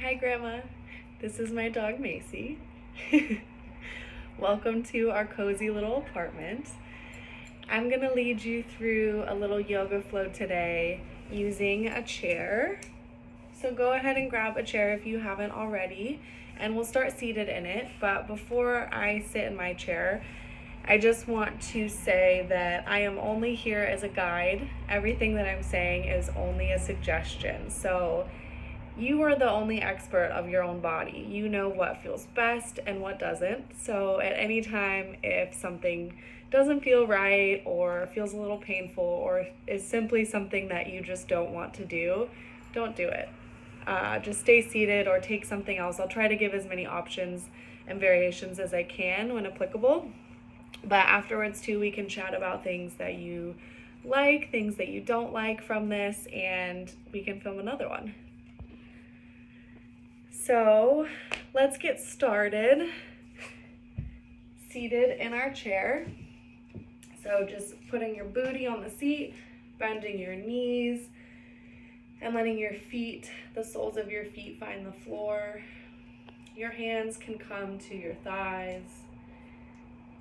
Hi, Grandma. This is my dog, Macy. Welcome to our cozy little apartment. I'm going to lead you through a little yoga flow today using a chair. So go ahead and grab a chair if you haven't already, and we'll start seated in it. But before I sit in my chair, I just want to say that I am only here as a guide. Everything that I'm saying is only a suggestion. So you are the only expert of your own body. You know what feels best and what doesn't. So at any time, if something doesn't feel right or feels a little painful or is simply something that you just don't want to do, don't do it. Just stay seated or take something else. I'll try to give as many options and variations as I can when applicable. But afterwards, too, we can chat about things that you like, things that you don't like from this, and we can film another one. So let's get started. Seated in our chair. So just putting your booty on the seat, bending your knees, and letting your feet, the soles of your feet, find the floor. Your hands can come to your thighs.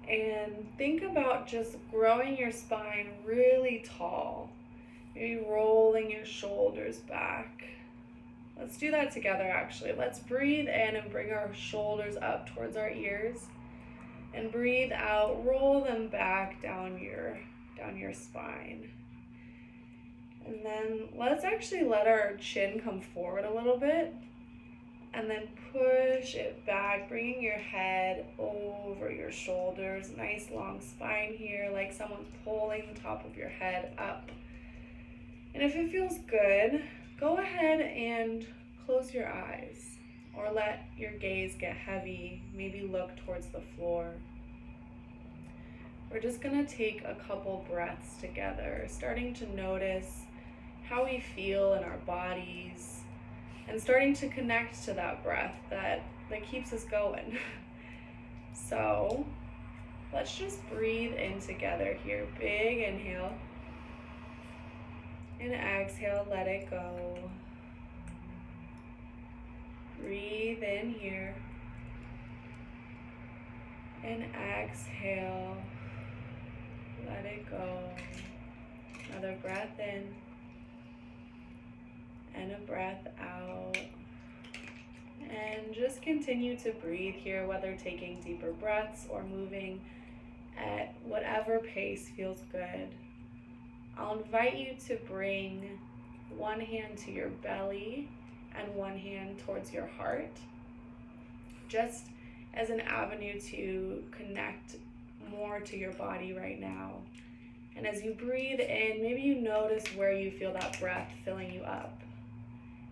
And think about just growing your spine really tall. Maybe rolling your shoulders back. Let's do that together, actually. Let's breathe in and bring our shoulders up towards our ears. And breathe out, roll them back down your spine. And then let's actually let our chin come forward a little bit. And then push it back, bringing your head over your shoulders. Nice long spine here, like someone's pulling the top of your head up. And if it feels good, go ahead and close your eyes or let your gaze get heavy. Maybe look towards the floor. We're just going to take a couple breaths together, starting to notice how we feel in our bodies and starting to connect to that breath that keeps us going. So let's just breathe in together here. Big inhale. And exhale, let it go. Breathe in here. And exhale, let it go. Another breath in. And a breath out. And just continue to breathe here, whether taking deeper breaths or moving at whatever pace feels good. I'll invite you to bring one hand to your belly and one hand towards your heart, just as an avenue to connect more to your body right now. And as you breathe in, maybe you notice where you feel that breath filling you up.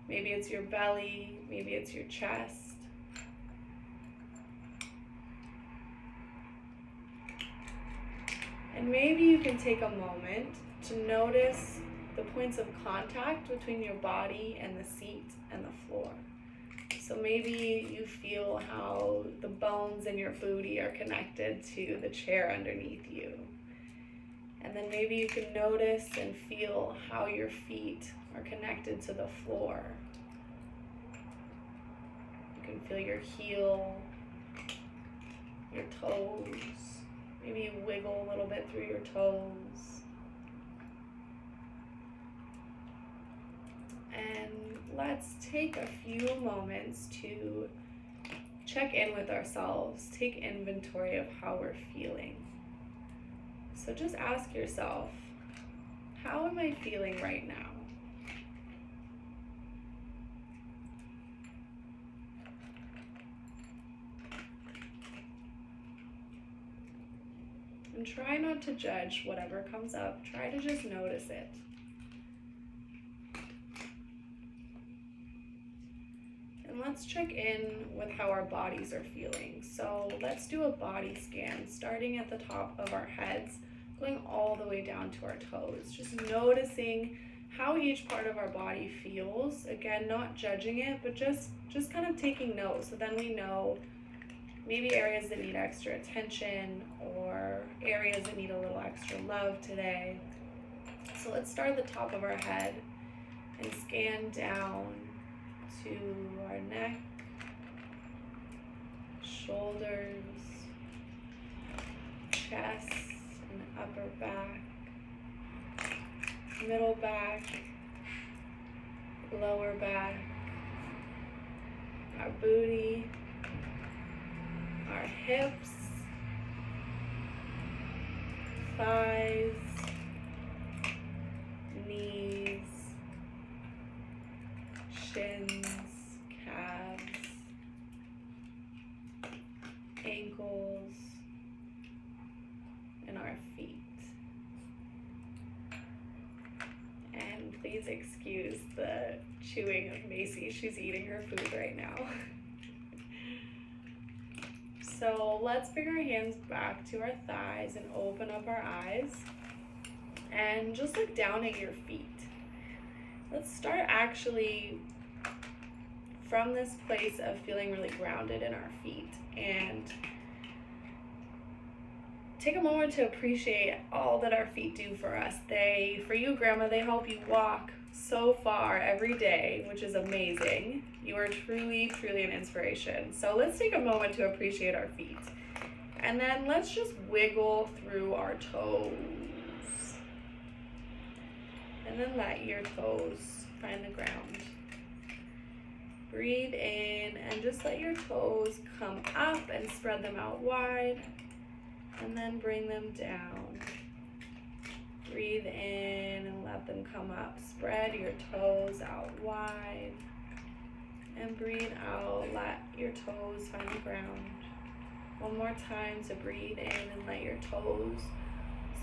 Maybe it's your belly, maybe it's your chest. And maybe you can take a moment to notice the points of contact between your body and the seat and the floor. So maybe you feel how the bones in your booty are connected to the chair underneath you. And then maybe you can notice and feel how your feet are connected to the floor. You can feel your heel, your toes. Maybe you wiggle a little bit through your toes. And let's take a few moments to check in with ourselves, take inventory of how we're feeling. So just ask yourself, how am I feeling right now? And try not to judge whatever comes up. Try to just notice it. And let's check in with how our bodies are feeling. So let's do a body scan, starting at the top of our heads, going all the way down to our toes. Just noticing how each part of our body feels. Again, not judging it, but just kind of taking note. So then we know maybe areas that need extra attention or areas that need a little extra love today. So let's start at the top of our head and scan down to our neck, shoulders, chest and upper back, middle back, lower back, our booty, our hips, thighs, knees, shins, calves, ankles, and our feet. And please excuse the chewing of Macy. She's eating her food right now. So let's bring our hands back to our thighs and open up our eyes and just look down at your feet. Let's start actually from this place of feeling really grounded in our feet, and take a moment to appreciate all that our feet do for us. For you, Grandma, they help you walk so far every day, which is amazing. You are truly, truly an inspiration. So let's take a moment to appreciate our feet. And then let's just wiggle through our toes. And then let your toes find the ground. Breathe in and just let your toes come up and spread them out wide. And then bring them down. Breathe in and let them come up. Spread your toes out wide. And breathe out, let your toes find the ground. One more time to breathe in and let your toes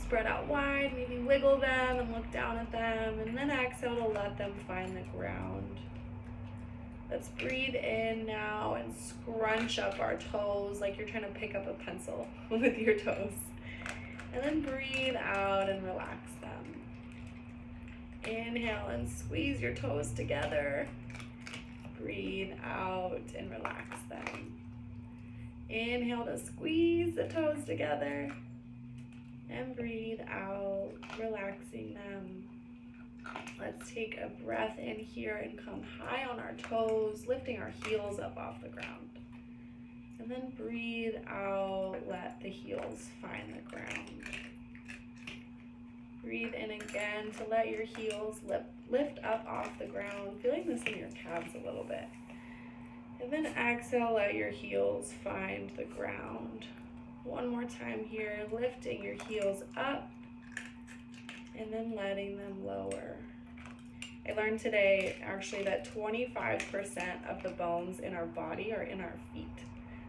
spread out wide. Maybe wiggle them and look down at them. And then exhale to let them find the ground. Let's breathe in now and scrunch up our toes like you're trying to pick up a pencil with your toes. And then breathe out and relax them. Inhale and squeeze your toes together. Breathe out and relax them. Inhale to squeeze the toes together. And breathe out, relaxing them. Let's take a breath in here and come high on our toes, lifting our heels up off the ground. And then breathe out, let the heels find the ground. Breathe in again to let your heels lift up off the ground, feeling this in your calves a little bit. And then exhale, let your heels find the ground. One more time here, lifting your heels up and then letting them lower. I learned today actually that 25% of the bones in our body are in our feet.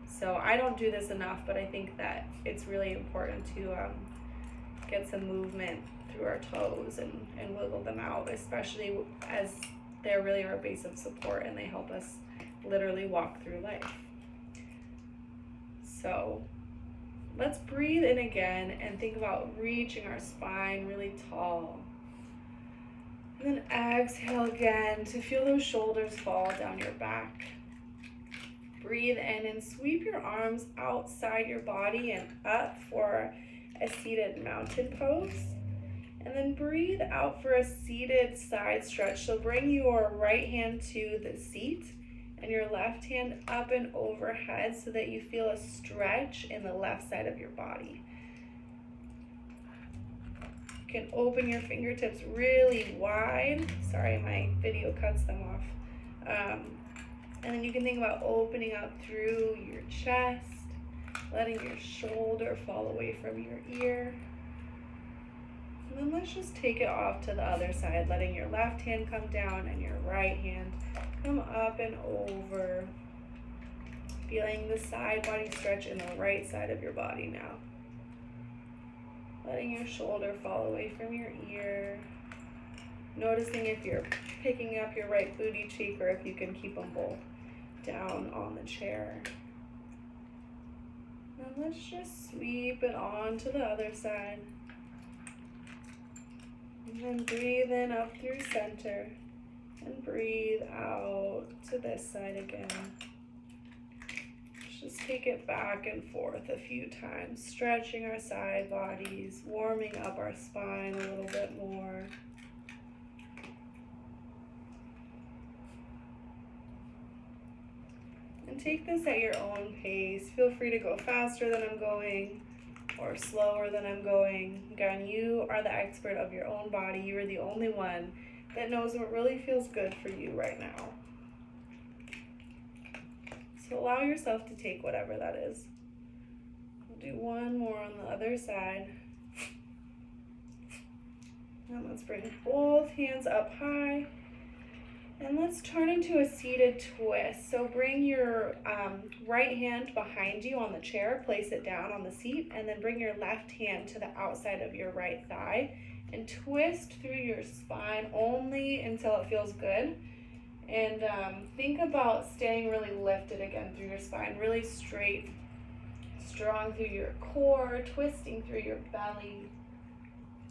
So I don't do this enough, but I think that it's really important to get some movement through our toes and wiggle them out, especially as they're really our base of support and they help us literally walk through life. So let's breathe in again and think about reaching our spine really tall. And then exhale again to feel those shoulders fall down your back. Breathe in and sweep your arms outside your body and up for a seated mountain pose. And then breathe out for a seated side stretch. So bring your right hand to the seat and your left hand up and overhead so that you feel a stretch in the left side of your body. You can open your fingertips really wide. Sorry, my video cuts them off. And then you can think about opening up through your chest, letting your shoulder fall away from your ear. And then let's just take it off to the other side, letting your left hand come down and your right hand come up and over. Feeling the side body stretch in the right side of your body now. Letting your shoulder fall away from your ear. Noticing if you're picking up your right booty cheek or if you can keep them both down on the chair. And let's just sweep it on to the other side. And then breathe in up through center. And breathe out to this side again. Just take it back and forth a few times, stretching our side bodies, warming up our spine a little bit more. And take this at your own pace. Feel free to go faster than I'm going or slower than I'm going. Again, you are the expert of your own body. You are the only one that knows what really feels good for you right now. So allow yourself to take whatever that is. We'll do one more on the other side. And let's bring both hands up high. And let's turn into a seated twist. So bring your right hand behind you on the chair, place it down on the seat, and then bring your left hand to the outside of your right thigh and twist through your spine only until it feels good. And think about staying really lifted again through your spine, really straight, strong through your core, twisting through your belly,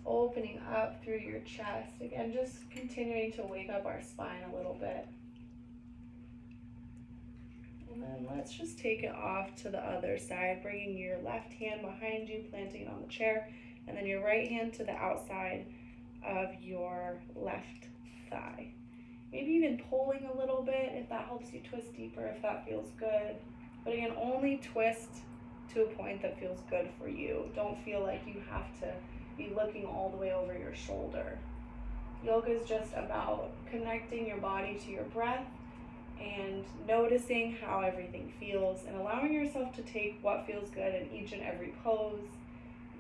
opening up through your chest. Again, just continuing to wake up our spine a little bit. And then let's just take it off to the other side, bringing your left hand behind you, planting it on the chair, and then your right hand to the outside of your left thigh. Maybe even pulling a little bit if that helps you twist deeper, if that feels good. But again, only twist to a point that feels good for you. Don't feel like you have to be looking all the way over your shoulder. Yoga is just about connecting your body to your breath and noticing how everything feels and allowing yourself to take what feels good in each and every pose,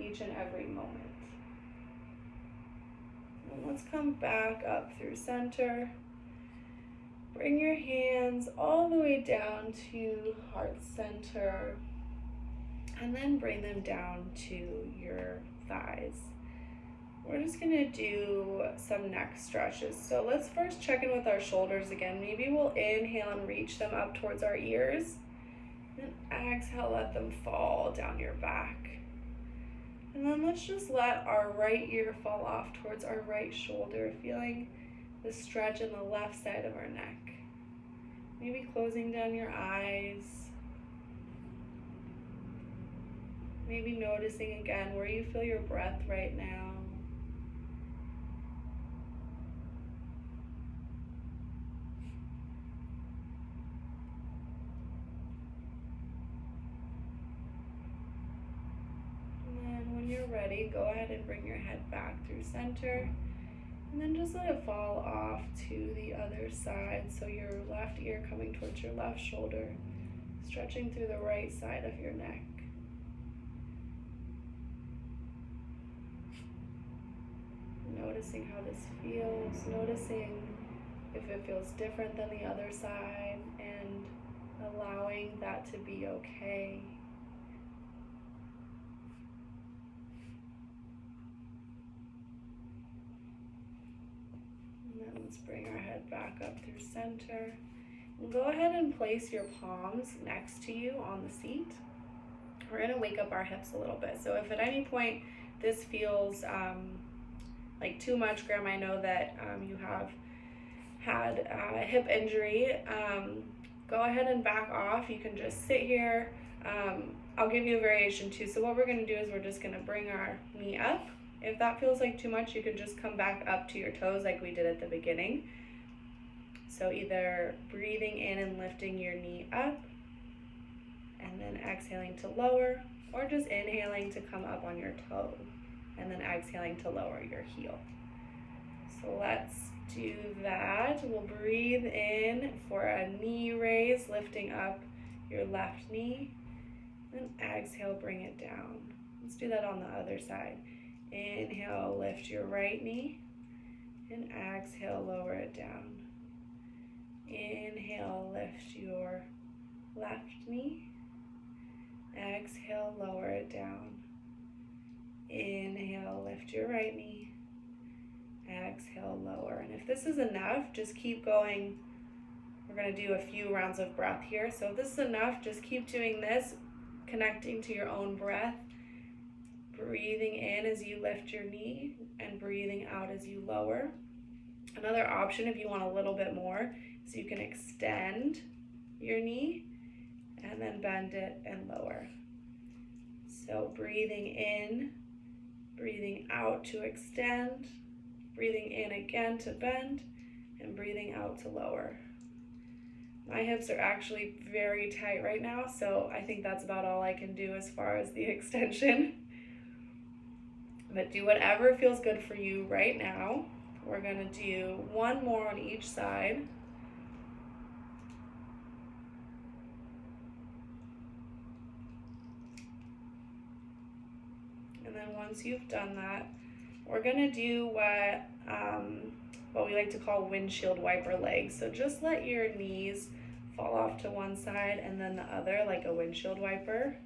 each and every moment. And let's come back up through center. Bring your hands all the way down to heart center, and then bring them down to your thighs. We're just gonna do some neck stretches. So let's first check in with our shoulders again. Maybe we'll inhale and reach them up towards our ears. And exhale, let them fall down your back. And then let's just let our right ear fall off towards our right shoulder, feeling the stretch in the left side of our neck. Maybe closing down your eyes. Maybe noticing again where you feel your breath right now. And then when you're ready, go ahead and bring your head back through center. And then just let it fall off to the other side. So your left ear coming towards your left shoulder, stretching through the right side of your neck. Noticing how this feels, noticing if it feels different than the other side, and allowing that to be okay. And then let's bring our head back up through center. And go ahead and place your palms next to you on the seat. We're going to wake up our hips a little bit. So if at any point this feels like too much, Graham, I know that you have had a hip injury, go ahead and back off. You can just sit here. I'll give you a variation too. So what we're going to do is we're just going to bring our knee up. If that feels like too much, you can just come back up to your toes like we did at the beginning. So either breathing in and lifting your knee up, and then exhaling to lower, or just inhaling to come up on your toe, and then exhaling to lower your heel. So let's do that. We'll breathe in for a knee raise, lifting up your left knee, and exhale, bring it down. Let's do that on the other side. Inhale, lift your right knee, and exhale, lower it down. Inhale, lift your left knee. Exhale, lower it down. Inhale, lift your right knee. Exhale, lower. And if this is enough, just keep going. We're going to do a few rounds of breath here. So if this is enough, just keep doing this, connecting to your own breath. Breathing in as you lift your knee and breathing out as you lower. Another option, if you want a little bit more, is you can extend your knee and then bend it and lower. So breathing in, breathing out to extend, breathing in again to bend, and breathing out to lower. My hips are actually very tight right now, so I think that's about all I can do as far as the extension. But do whatever feels good for you right now. We're gonna do one more on each side. And then once you've done that, we're gonna do what we like to call windshield wiper legs. So just let your knees fall off to one side and then the other, like a windshield wiper.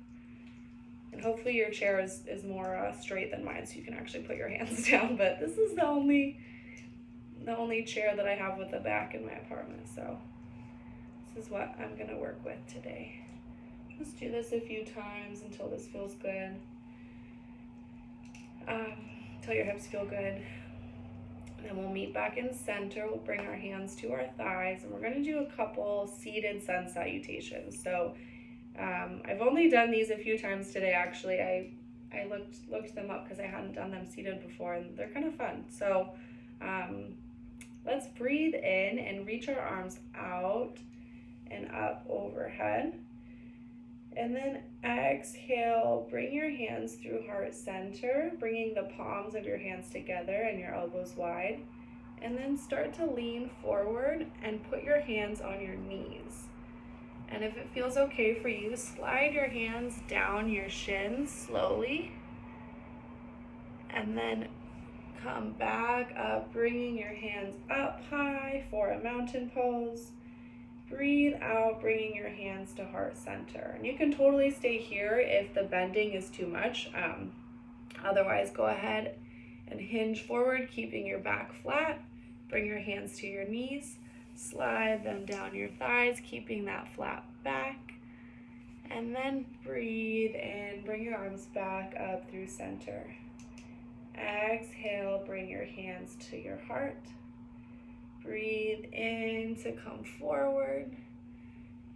And hopefully your chair is more straight than mine, so you can actually put your hands down. But this is the only chair that I have with a back in my apartment, so this is what I'm gonna work with today. Just do this a few times until this feels good. Until your hips feel good. And then we'll meet back in center. We'll bring our hands to our thighs, and we're gonna do a couple seated sun salutations. So I've only done these a few times today, actually. I looked them up because I hadn't done them seated before, and they're kind of fun. So let's breathe in and reach our arms out and up overhead. And then exhale, bring your hands through heart center, bringing the palms of your hands together and your elbows wide. And then start to lean forward and put your hands on your knees. And if it feels okay for you, slide your hands down your shins slowly. And then come back up, bringing your hands up high for a mountain pose. Breathe out, bringing your hands to heart center. And you can totally stay here if the bending is too much. Otherwise, go ahead and hinge forward, keeping your back flat. Bring your hands to your knees. Slide them down your thighs, keeping that flat back. And then breathe in, bring your arms back up through center. Exhale, bring your hands to your heart. Breathe in to come forward.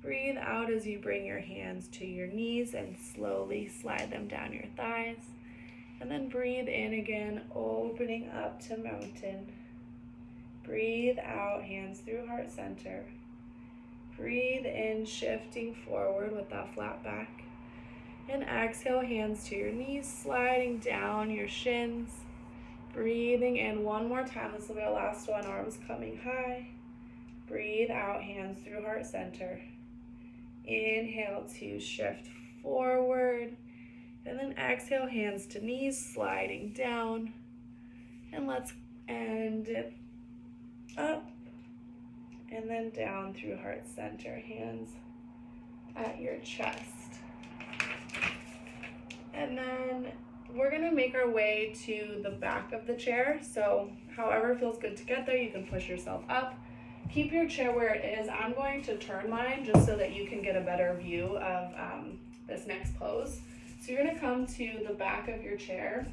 Breathe out as you bring your hands to your knees and slowly slide them down your thighs. And then breathe in again, opening up to mountain. Breathe out, hands through heart center. Breathe in, shifting forward with that flat back. And exhale, hands to your knees, sliding down your shins. Breathing in one more time. This will be our last one. Arms coming high. Breathe out, hands through heart center. Inhale to shift forward. And then exhale, hands to knees, sliding down. And let's end it up. And then down through heart center. Hands at your chest. And then we're gonna make our way to the back of the chair. So however feels good to get there, you can push yourself up. Keep your chair where it is. I'm going to turn mine just so that you can get a better view of this next pose. So you're gonna come to the back of your chair.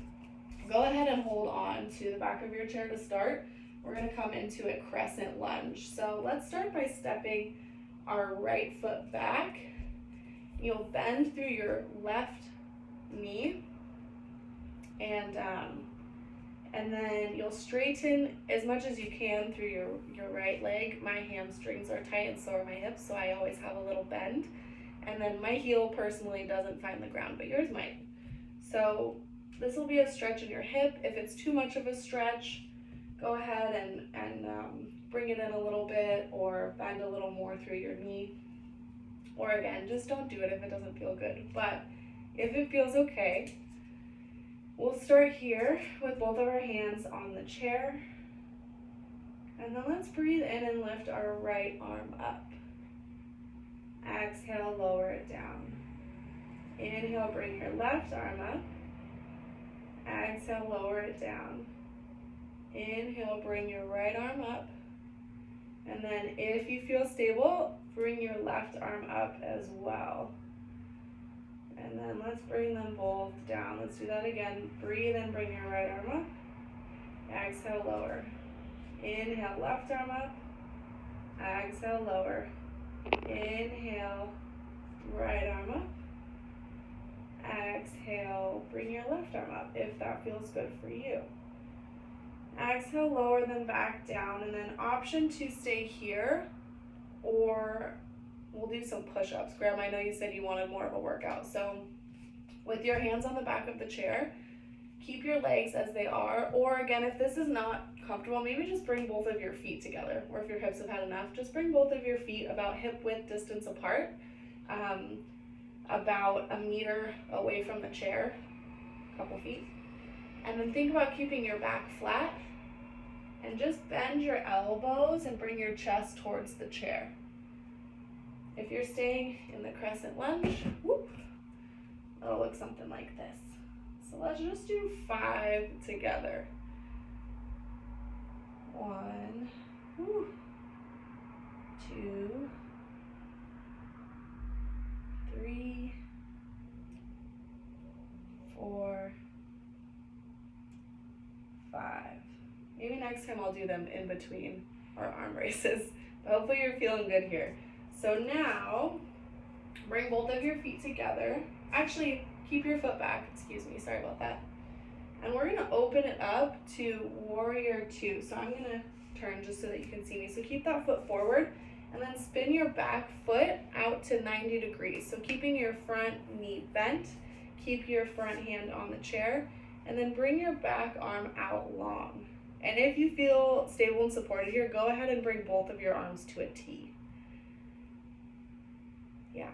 Go ahead and hold on to the back of your chair to start. We're gonna come into a crescent lunge. So let's start by stepping our right foot back. You'll bend through your left knee. And then you'll straighten as much as you can through your right leg. My hamstrings are tight and so are my hips, so I always have a little bend. And then my heel personally doesn't find the ground, but yours might. So this will be a stretch in your hip. If it's too much of a stretch, go ahead and bring it in a little bit or bend a little more through your knee. Or again, just don't do it if it doesn't feel good. But if it feels okay, we'll start here with both of our hands on the chair. And then let's breathe in and lift our right arm up. Exhale, lower it down. Inhale, bring your left arm up. Exhale, lower it down. Inhale, bring your right arm up. And then if you feel stable, bring your left arm up as well. And then let's bring them both down. Let's do that again. Breathe in, bring your right arm up. Exhale, lower. Inhale, left arm up. Exhale, lower. Inhale, right arm up. Exhale, bring your left arm up if that feels good for you. Exhale, lower them back down, and then option to stay here or we'll do some push-ups. Graham, I know you said you wanted more of a workout. So with your hands on the back of the chair, keep your legs as they are. Or again, if this is not comfortable, maybe just bring both of your feet together. Or if your hips have had enough, just bring both of your feet about hip width distance apart, about a meter away from the chair, a couple feet. And then think about keeping your back flat, and just bend your elbows and bring your chest towards the chair. If you're staying in the crescent lunge, whoop, it'll look something like this. So let's just do 5 together. 1, 2, 3, 4, 5. Maybe next time I'll do them in between our arm raises. But hopefully you're feeling good here. So now, bring both of your feet together. Actually, keep your foot back. Excuse me, sorry about that. And we're gonna open it up to warrior 2. So I'm gonna turn just so that you can see me. So keep that foot forward, and then spin your back foot out to 90 degrees. So keeping your front knee bent, keep your front hand on the chair, and then bring your back arm out long. And if you feel stable and supported here, go ahead and bring both of your arms to a T. Yeah.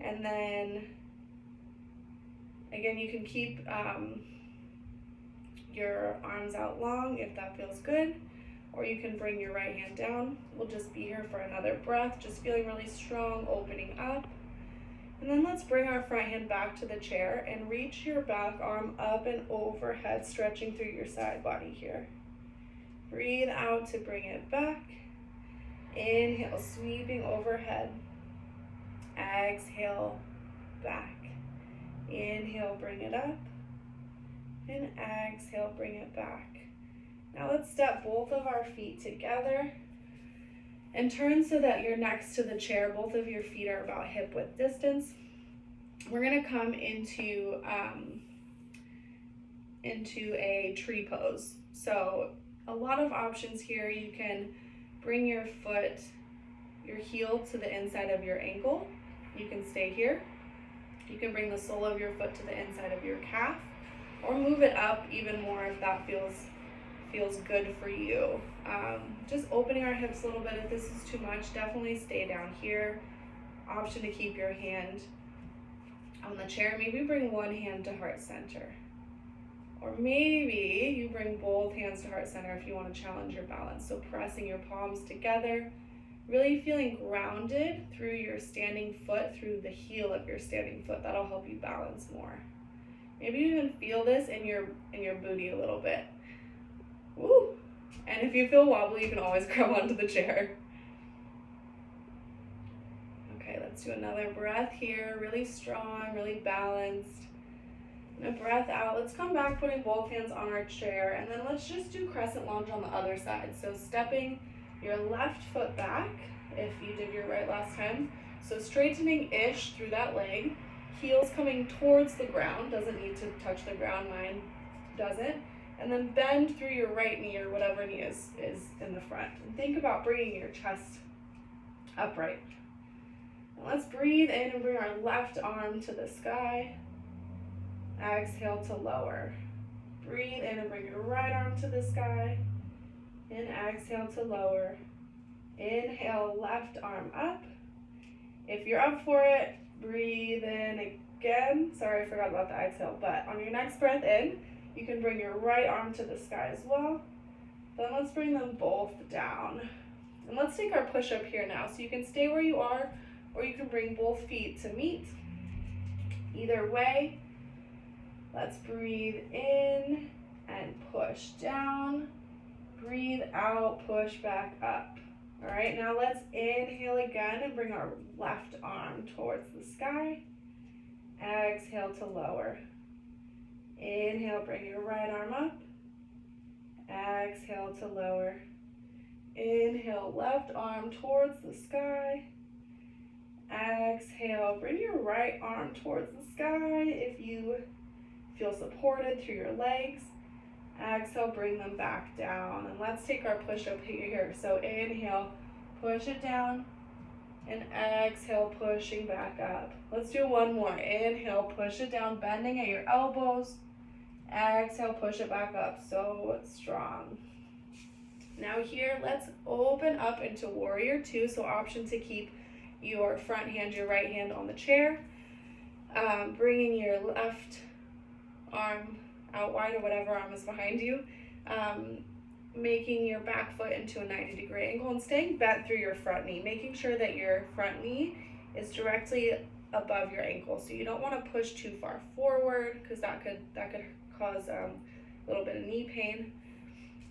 And then, again, you can keep your arms out long if that feels good, or you can bring your right hand down. We'll just be here for another breath, just feeling really strong, opening up. And then let's bring our front hand back to the chair and reach your back arm up and overhead, stretching through your side body here. Breathe out to bring it back. Inhale, sweeping overhead. Exhale, back. Inhale, bring it up. And exhale, bring it back. Now let's step both of our feet together and turn so that you're next to the chair. Both of your feet are about hip width distance. We're gonna come into a tree pose. So a lot of options here. You can bring your foot, your heel to the inside of your ankle. You can stay here. You can bring the sole of your foot to the inside of your calf, or move it up even more if that feels good for you. Just opening our hips a little bit. If this is too much, definitely stay down here. Option to keep your hand on the chair. Maybe bring one hand to heart center. Or maybe you bring both hands to heart center if you want to challenge your balance. So pressing your palms together, really feeling grounded through your standing foot, through the heel of your standing foot. That'll help you balance more. Maybe you even feel this in your booty a little bit. Woo! And if you feel wobbly, you can always grab onto the chair. Okay, let's do another breath here. Really strong, really balanced. And a breath out. Let's come back, putting both hands on our chair, and then let's just do crescent lunge on the other side. So stepping your left foot back, if you did your right last time. So straightening-ish through that leg. Heels coming towards the ground. Doesn't need to touch the ground. Mine doesn't. And then bend through your right knee, or whatever knee is in the front. And think about bringing your chest upright. And let's breathe in and bring our left arm to the sky. Exhale to lower. Breathe in and bring your right arm to the sky. And exhale to lower. Inhale, left arm up. If you're up for it, breathe in again. Sorry, I forgot about the exhale. But on your next breath in, you can bring your right arm to the sky as well. Then let's bring them both down. And let's take our push-up here now. So you can stay where you are, or you can bring both feet to meet. Either way, let's breathe in and push down. Breathe out, push back up. All right, now let's inhale again and bring our left arm towards the sky. Exhale to lower. Inhale, bring your right arm up. Exhale to lower. Inhale, left arm towards the sky. Exhale, bring your right arm towards the sky if you feel supported through your legs. Exhale, bring them back down. And let's take our push-up here. So inhale, push it down. And exhale, pushing back up. Let's do one more. Inhale, push it down, bending at your elbows. Exhale, push it back up. So strong. Now here, let's open up into Warrior Two. So option to keep your front hand, your right hand on the chair. Bringing your left arm out wide, or whatever arm is behind you. Making your back foot into a 90-degree angle and staying bent through your front knee, making sure that your front knee is directly above your ankle. So you don't want to push too far forward, because that could cause a little bit of knee pain.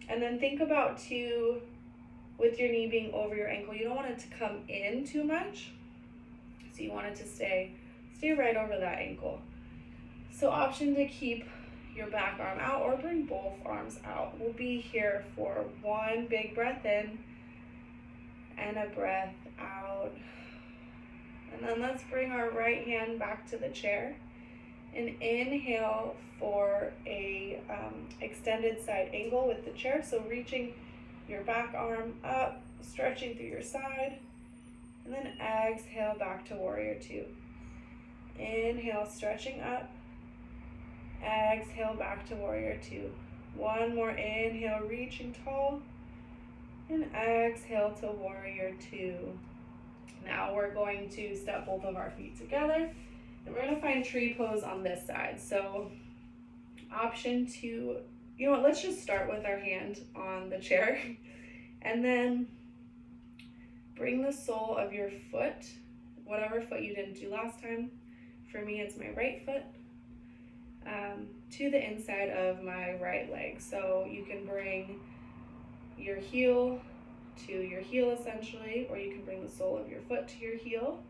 And then think about too, with your knee being over your ankle, you don't want it to come in too much. So you want it to stay right over that ankle. So option to keep your back arm out or bring both arms out. We'll be here for one big breath in and a breath out. And then let's bring our right hand back to the chair and inhale for a extended side angle with the chair. So reaching your back arm up, stretching through your side, and then exhale back to Warrior Two. Inhale, stretching up. Exhale back to Warrior Two. One more inhale, reaching tall, and exhale to Warrior Two. Now we're going to step both of our feet together, and we're going to find tree pose on this side. So option to, you know what, let's just start with our hand on the chair, and then bring the sole of your foot, whatever foot you didn't do last time. For me, it's my right foot. To the inside of my right leg. So you can bring your heel to your heel essentially, or you can bring the sole of your foot to your heel.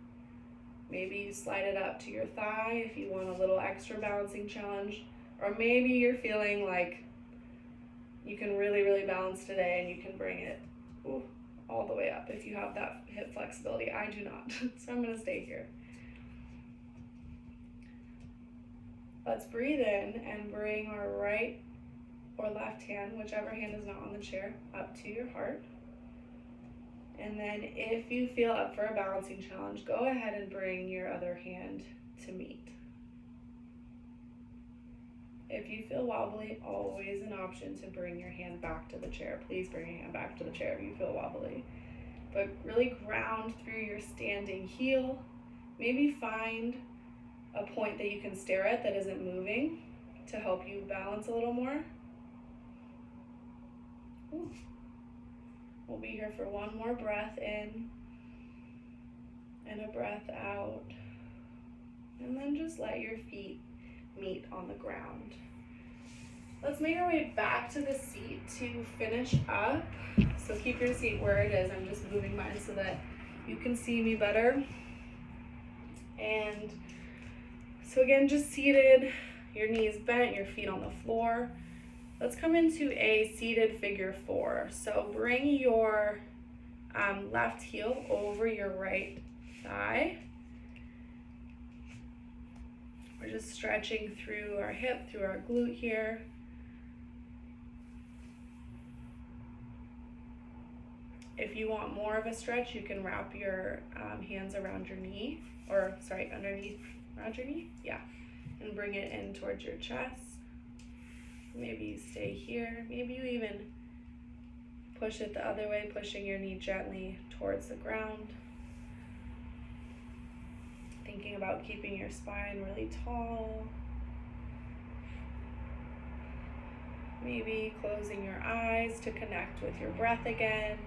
Maybe you slide it up to your thigh if you want a little extra balancing challenge, or maybe you're feeling like you can really balance today and you can bring it all the way up if you have that hip flexibility. I do not, so I'm going to stay here. Let's breathe in and bring our right or left hand, whichever hand is not on the chair, up to your heart. And then if you feel up for a balancing challenge, go ahead and bring your other hand to meet. If you feel wobbly, always an option to bring your hand back to the chair. Please bring your hand back to the chair if you feel wobbly. But really ground through your standing heel. Maybe find a point that you can stare at that isn't moving to help you balance a little more. We'll be here for one more breath in and a breath out. And then just let your feet meet on the ground. Let's make our way back to the seat to finish up. So keep your seat where it is. I'm just moving mine so that you can see me better. And so again, just seated, your knees bent, your feet on the floor. Let's come into a seated figure four. So bring your left heel over your right thigh. We're just stretching through our hip, through our glute here. If you want more of a stretch, you can wrap your hands around your knee, or sorry, underneath, around your knee, yeah, and bring it in towards your chest. Maybe you stay here. Maybe you even push it the other way, pushing your knee gently towards the ground. Thinking about keeping your spine really tall. Maybe closing your eyes to connect with your breath again.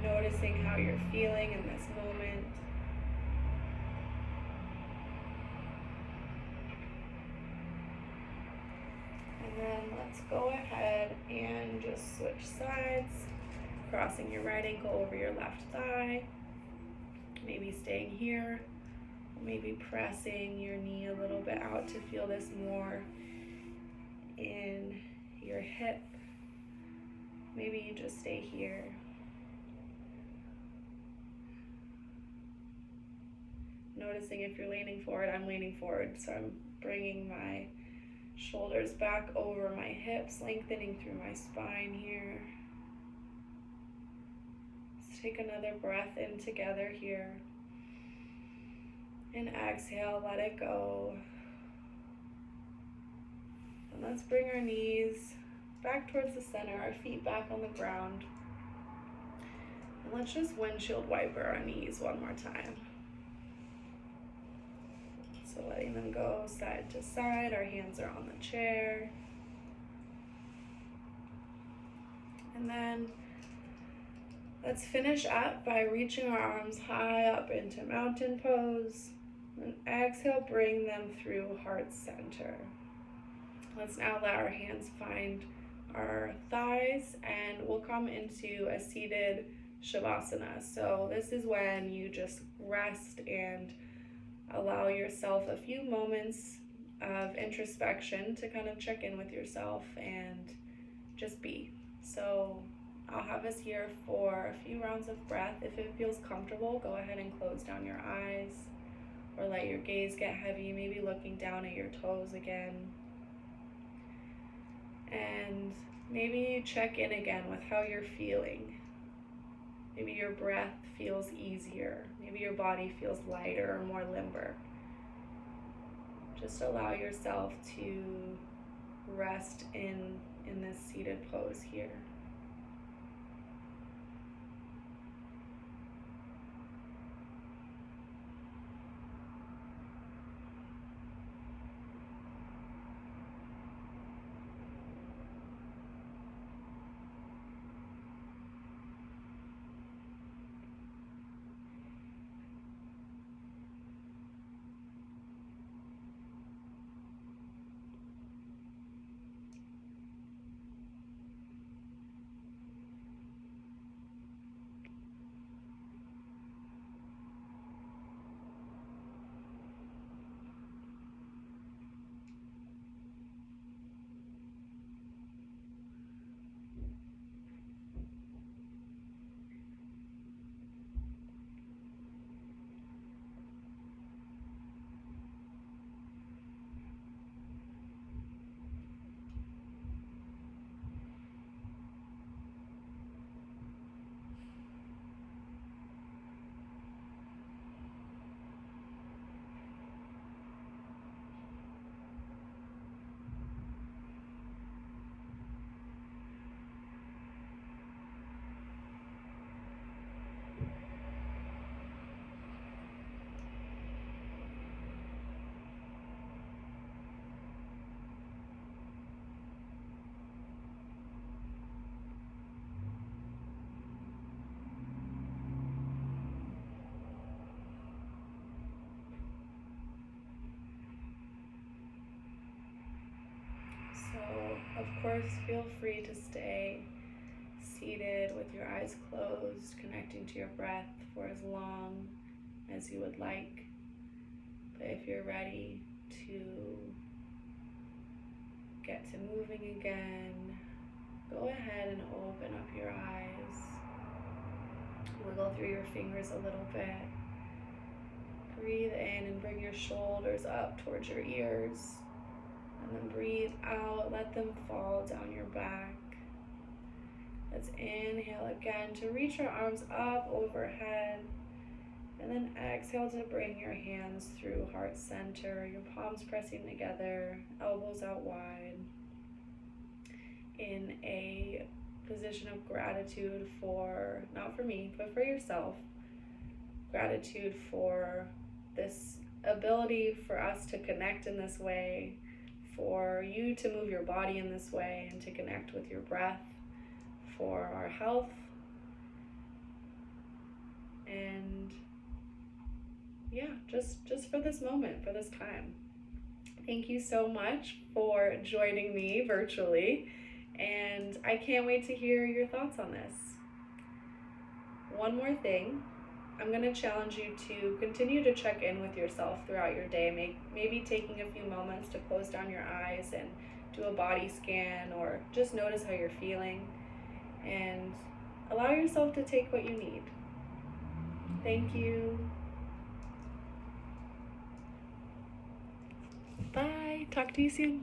Noticing how you're feeling in this moment. And then let's go ahead and just switch sides, crossing your right ankle over your left thigh. Maybe staying here, maybe pressing your knee a little bit out to feel this more in your hip. Maybe you just stay here. Noticing if you're leaning forward, I'm leaning forward, so I'm bringing my shoulders back over my hips, lengthening through my spine here. Take another breath in together here. And exhale, let it go. And let's bring our knees back towards the center, our feet back on the ground. And let's just windshield wiper our knees one more time. So letting them go side to side, our hands are on the chair. And then let's finish up by reaching our arms high up into mountain pose. And exhale, bring them through heart center. Let's now let our hands find our thighs and we'll come into a seated Shavasana. So this is when you just rest and allow yourself a few moments of introspection to kind of check in with yourself and just be. So I'll have us here for a few rounds of breath. If it feels comfortable, go ahead and close down your eyes or let your gaze get heavy, maybe looking down at your toes again. And maybe you check in again with how you're feeling. Maybe your breath feels easier. Maybe your body feels lighter or more limber. Just allow yourself to rest in this seated pose here. So, of course, feel free to stay seated with your eyes closed, connecting to your breath for as long as you would like. But if you're ready to get to moving again, go ahead and open up your eyes. Wiggle through your fingers a little bit. Breathe in and bring your shoulders up towards your ears. And then breathe out, let them fall down your back. Let's inhale again to reach our arms up overhead. And then exhale to bring your hands through heart center, your palms pressing together, elbows out wide. In a position of gratitude for, not for me, but for yourself. Gratitude for this ability for us to connect in this way, for you to move your body in this way and to connect with your breath, for our health, and yeah, just for this moment, for this time. Thank you so much for joining me virtually, and I can't wait to hear your thoughts on this. One more thing, I'm going to challenge you to continue to check in with yourself throughout your day, maybe taking a few moments to close down your eyes and do a body scan, or just notice how you're feeling, and allow yourself to take what you need. Thank you. Bye. Talk to you soon.